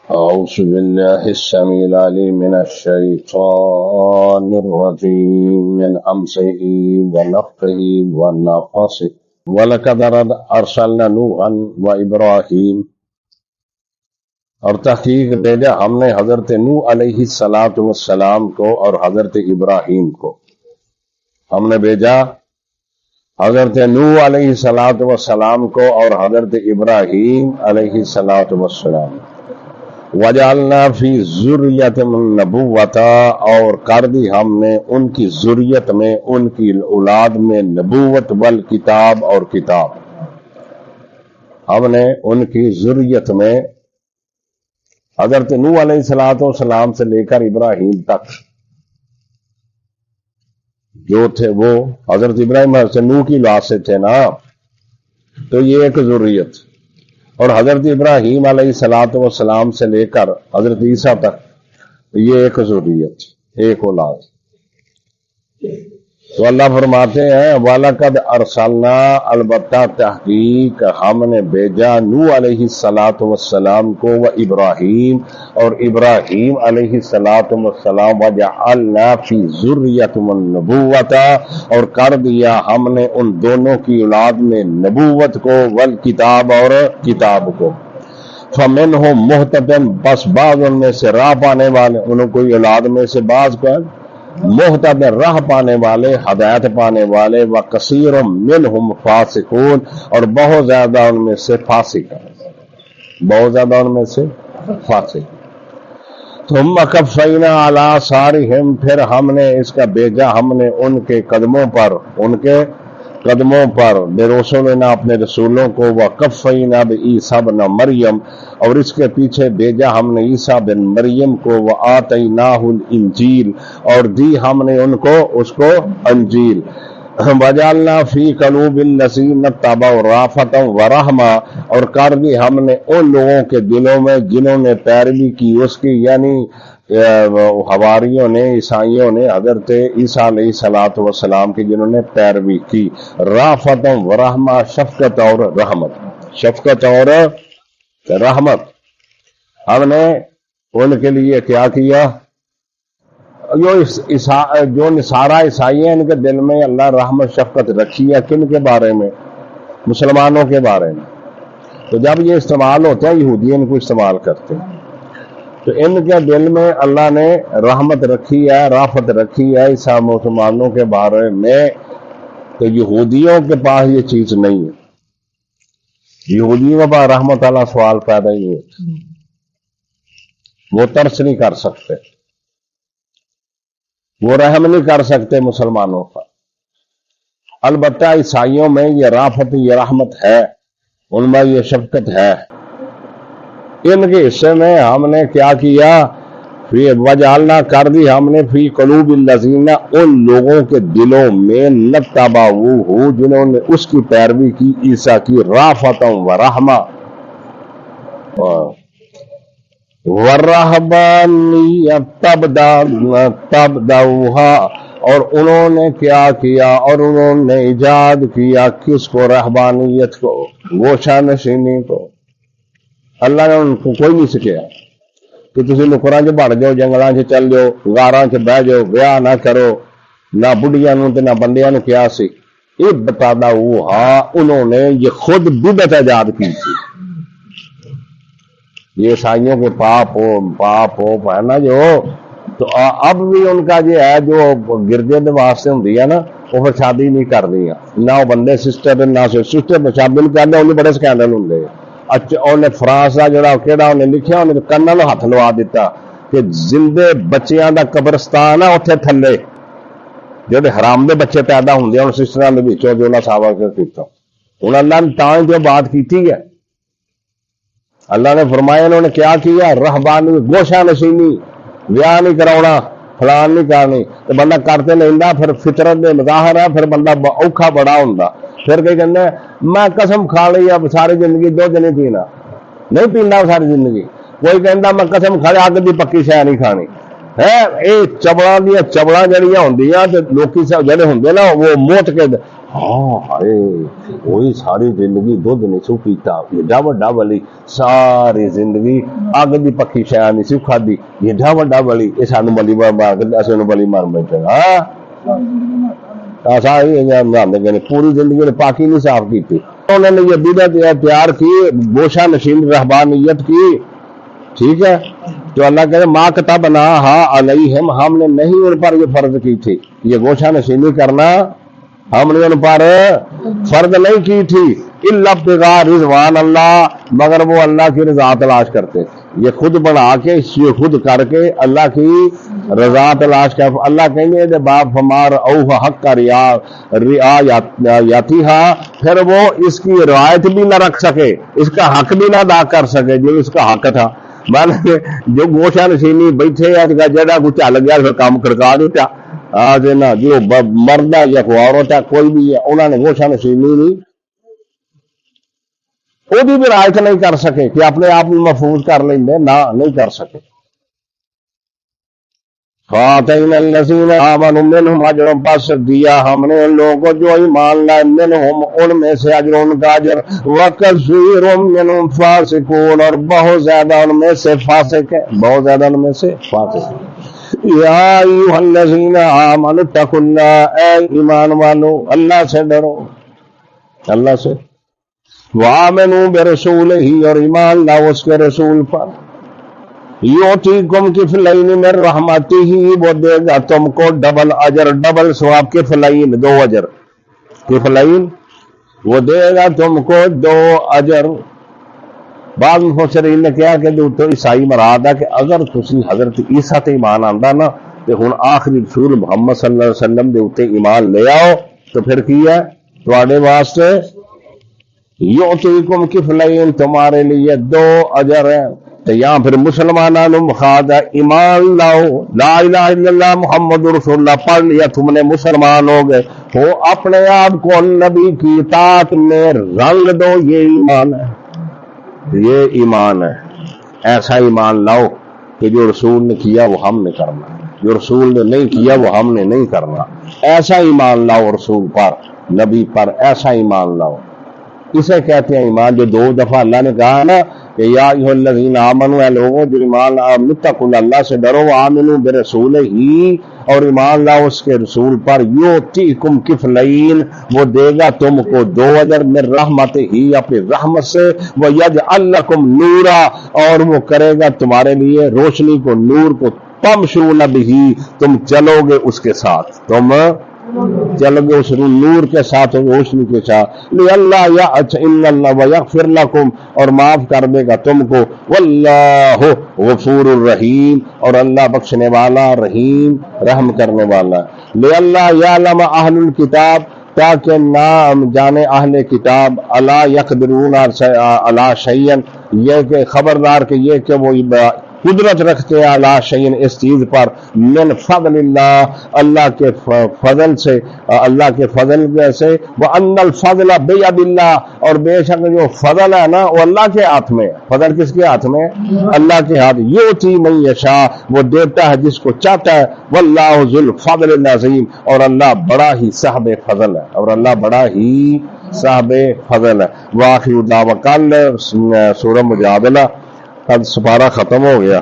أعوذ بالله السميع العليم من الشيطان الرجيم من همزه ونفخه ونفثه ولقد أرسلنا نوحا وإبراهيم اور تحقیق بھیجا ہم نے حضرت نوح علیہ السلام کو اور حضرت ابراہیم کو. ہم نے بھیجا حضرت نوح علیہ السلام کو اور حضرت ابراہیم علیہ السلام. وجعلنا فی ذریت من نبوت، اور کر دی ہم نے ان کی ذریت میں، ان کی اولاد میں نبوت والکتاب اور کتاب. ہم نے ان کی ذریت میں حضرت نوح علیہ السلام سے لے کر ابراہیم تک جو تھے وہ حضرت ابراہیم حضرت نوح کی اولاد سے تھے نا، تو یہ ایک ذریت. اور حضرت ابراہیم علیہ السلام سے لے کر حضرت عیسیٰ تک یہ ایک ذریت، ایک اولاد. تو اللہ فرماتے ہیں وَلَقَدْ أَرْسَلْنَا، البتہ تحقیق ہم نے بھیجا نوح علیہ السلام کو و ابراہیم اور ابراہیم علیہ السلام وَجَعَلْنَا فِي ذُرِّيَّتِهِمُ النُّبُوَّةَ، اور کر دیا ہم نے ان دونوں کی اولاد میں نبوت کو والکتاب اور کتاب کو. فَمِنْهُمْ مُهْتَدٍ، بس بعض ان میں سے راہ پانے والے، انہوں کوئی اولاد میں سے بعض کو محتد راہ پانے والے، ہدایت پانے والے، وکثیر منہم فاسقون، اور بہت زیادہ ان میں سے فاسق ہیں، بہت زیادہ ان میں سے فاسق. ثم قفینا علی آثارہم، پھر ہم نے اس کا بھیجا ہم نے ان کے قدموں پر بے رسولنا اپنے رسولوں کو، وقفینا بعیسیٰ ابن مریم، اور اس کے پیچھے بھیجا ہم نے عیسیٰ بن مریم کو، وآتیناہ الانجیل، اور دی ہم نے ان کو اس کو انجیل. وجعلنا فی قلوب الذین اتبعوا رأفۃ ورحمۃ، اور کر دی ہم نے ان لوگوں کے دلوں میں جنہوں نے پیروی کی اس کی، یعنی حواریوں نے، عیسائیوں نے حضرت عیسیٰ علیہ السلام کی جنہوں نے پیروی کی، رأفۃ ورحمۃ، شفقت اور رحمت، شفقت اور رحمت. ہم نے ان کے لیے کیا کیا؟ جو نصارہ عیسائی ہیں ان کے دل میں اللہ رحمت شفقت رکھی ہے. کن کے بارے میں؟ مسلمانوں کے بارے میں. تو جب یہ استعمال ہوتا ہے، یہودی ان کو استعمال کرتے ہیں، تو ان کے دل میں اللہ نے رحمت رکھی ہے، رافت رکھی ہے عیسیٰ مسلمانوں کے بارے میں. تو یہودیوں کے پاس یہ چیز نہیں ہے. یہودیوں کے پاس رحمت والا سوال پیدا ہی نہیں ہوتا، وہ ترس نہیں کر سکتے، وہ رحم نہیں کر سکتے مسلمانوں پر. البتہ عیسائیوں میں یہ رافت، یہ رحمت ہے، ان میں یہ شفقت ہے. ان کے حصے میں ہم نے کیا کیا؟ وجعلنا کر دی ہم نے فی قلوب الذین، ان لوگوں کے دلوں میں نتبعوہ جنہوں نے اس کی پیروی کی، عیسیٰ کی، رأفۃ ورحمۃ ورہبانیۃ تبدعوہا، اور انہوں نے کیا کیا؟ اور انہوں نے ایجاد کیا کس کو؟ رہبانیت کو، گوشہ نشینی کو. اللہ نے ان کو کوئی نہیں سکھایا کہ تسی نکراں چ بڑھ جاؤ، جنگلاں چ چل جاؤ، غاراں چ بہ جاؤ، بیاہ نہ کرو. نہ بڑھیاں نوں تے نہ بندیاں نوں کیا سی. یہ بتادا ہاں انہوں نے یہ خود بدعت ایجاد کی تھی. یہ عیسائیوں کے پاپ ہو ہے نا جو. تو اب بھی ان کا یہ ہے جو گرجے دے واسطے ہوندی ہے نا، وہ پھر شادی نہیں کر دیا نہ وہ بندے سسٹر نہ سسٹر شادی نہیں کرتے. انہیں بڑے سکینڈل ہوندے. اچھا انہیں فرانس کا جڑا کہڑا انہیں لکھیا، انہیں کناں نوں ہاتھ لوا دیتا کہ زندے بچیاں دا قبرستان ہے اتنے تھلے جڑے حرام دے بچے پیدا ہوندے ہیں سسٹراں دے وچوں جو انہاں ساوا کیتا. ہن اللہ نے تاں جو بات کیتی ہے، اللہ نے فرمایا انہوں نے کیا کیا؟ رہبانی، گوشہ نشینی، بیاہ نہیں کراؤنا، فلان نہیں کرنی. تو بندہ کرتے لینا، پھر فطرت دے مظاہر ہے، پھر بندہ اوکھا بڑا ہوندا. پھر کہ کہندے میں قسم کھا لی اب ساری زندگی دودھ نہیں پینا، نہیں پینا ساری زندگی. کوئی کہندا میں قسم کھا لی اگ دی پکی شے نہیں کھانی. یہ چبڑا دیا چبڑا جہاں ہوں لوکی جڑے ہوں نا وہ موٹ کے ہاں ہائے وہی ساری زندگی دودھ نہیں سو پیتا، ایڈا وڈا ولی ساری زندگی اگ دی پکی شے نہیں سی کھادی، ایڈا وڈا ولی یہ سانو بلی اصل بلی مان بیٹھے ہاں پوری زندگی نے پاکی نہیں صاف کی تھی. انہوں نے یہ بدعت تیار کی، گوشہ نشین رہبانیت کی، ٹھیک ہے. تو اللہ کہتے ما کتبناہا علیہم، ہم نے نہیں ان پر یہ فرض کی تھی، یہ گوشہ نشینی کرنا ہم نے ان پر فرض نہیں کی تھی، الا ابتغاء رضوان اللہ، مگر وہ اللہ کی رضا تلاش کرتے. یہ خود بنا کے یہ خود کر کے اللہ کی رضا تلاش کر. اللہ کہیں گے جب باپ ہمار اوہ حق کا رعایتھا، پھر وہ اس کی رعایت بھی نہ رکھ سکے، اس کا حق بھی نہ ادا کر سکے جو اس کا حق تھا. جو گوشہ نشینی بیٹھے جڑا کچھ چل گیا پھر کام کڑکا دیتا نا، جو مرد ہے یا کوئی عورت ہے کوئی بھی ہے، انہوں نے گوشہ نشینی نہیں وہ بھی رعایت نہیں کر سکے کہ اپنے آپ محفوظ کر لیں گے، نہ نہیں کر سکے. فَآتَيْنَا الَّذِينَ آمَنُوا مِنْهُمْ أَجْرًا، پس دیا ہم نے ان لوگوں کو جو ایمان لائے، منہم ان میں سے اجر ان کا اجر، وَكَثِيرٌ مِّنْهُمْ فَاسِقُونَ اور بہت زیادہ ان میں سے فاسق ہے، بہت زیادہ ان میں سے فاسق ہے. یا ایھا الذین آمنوا اتقوا اللہ، اے ایمان والو اللہ سے ڈرو، اللہ سے. وآمنوا برسولہ اور ایمان لاؤ اس کے رسول پر. یؤتیکم کفلین من رحمتہ، وہ دے گا تم کو ڈبل اجر، ڈبل ثواب، کفلین دو اجر، کفلین وہ دے گا تم کو دو اجر. بعض مفسرین نے کہا کہ جو تو عیسائی مراد ہے کہ اگر تسی حضرت عیسیٰ تے ایمان آندا نا تے ہن آخری رسول محمد صلی اللہ علیہ وسلم دے اوتے ایمان لے آؤ تو پھر کی ہے تواڈے واسطے یعطیکم کفلین، تمہارے لیے دو اجر ہیں. تو یہاں پھر مسلمانوں نے مخاط ہے ایمان لاؤ، لا الہ الا اللہ محمد رسول اللہ پڑھ لیا تم نے، مسلمان ہو گئے ہو، اپنے آپ کو نبی کی اطاعت میں رنگ دو، یہ ایمان ہے، یہ ایمان ہے. ایسا ایمان لاؤ کہ جو رسول نے کیا وہ ہم نے کرنا، جو رسول نے نہیں کیا وہ ہم نے نہیں کرنا. ایسا ایمان لاؤ رسول پر، نبی پر، ایسا ایمان لاؤ. اسے کہتے ہیں ایمان. جو دو دفعہ اللہ نے کہا نا کہ یا ایھا الذین آمنوا، اے لوگوں جو ایمان اتقوا اللہ سے ڈرو، آمنوا برسولہ ہی اور ایمان لاؤ اس کے رسول پر، یؤتیکم کفلین وہ دے گا تم کو دو اجر، من رحمت ہی اپنی رحمت سے، ویجعل لکم نورا اور وہ کرے گا تمہارے لیے روشنی کو، نور کو، تمشون بہ تم چلو گے اس کے ساتھ، تم چلو گے اس نور کے ساتھ، روشنی کے ساتھ. لِأَلَّا يَأْتَ اللَّهُ وَيَغْفِرْ لَكُمْ اور معاف کر دے گا تم کو، وَاللَّهُ غَفُورٌ رَحِيمٌ اور اللہ بخشنے والا رحیم رحم کرنے والا. لِأَلَّا يَعْلَمَ أَهْلُ الْكِتَابِ تاکہ نہ جانے اہل کتاب، الا یقدرون علی شیء یہ کہ خبردار کہ یہ کہ وہ قدرت رکھتے ہیں علی شیء اس چیز پر، من فضل اللہ اللہ کے فضل سے، اللہ کے فضل سے، وان الفضل بید اللہ اور بے شک جو فضل ہے نا وہ اللہ کے ہاتھ میں. فضل کس کے ہاتھ میں؟ اللہ کے ہاتھ. یؤتی من یشاء وہ دیتا ہے جس کو چاہتا ہے، واللہ ذو الفضل العظیم اور اللہ بڑا ہی صاحب فضل ہے، اور اللہ بڑا ہی صاحب فضل ہے. وآخر دعوانا کل سورہ مجادلہ، اب سپارہ ختم ہو گیا.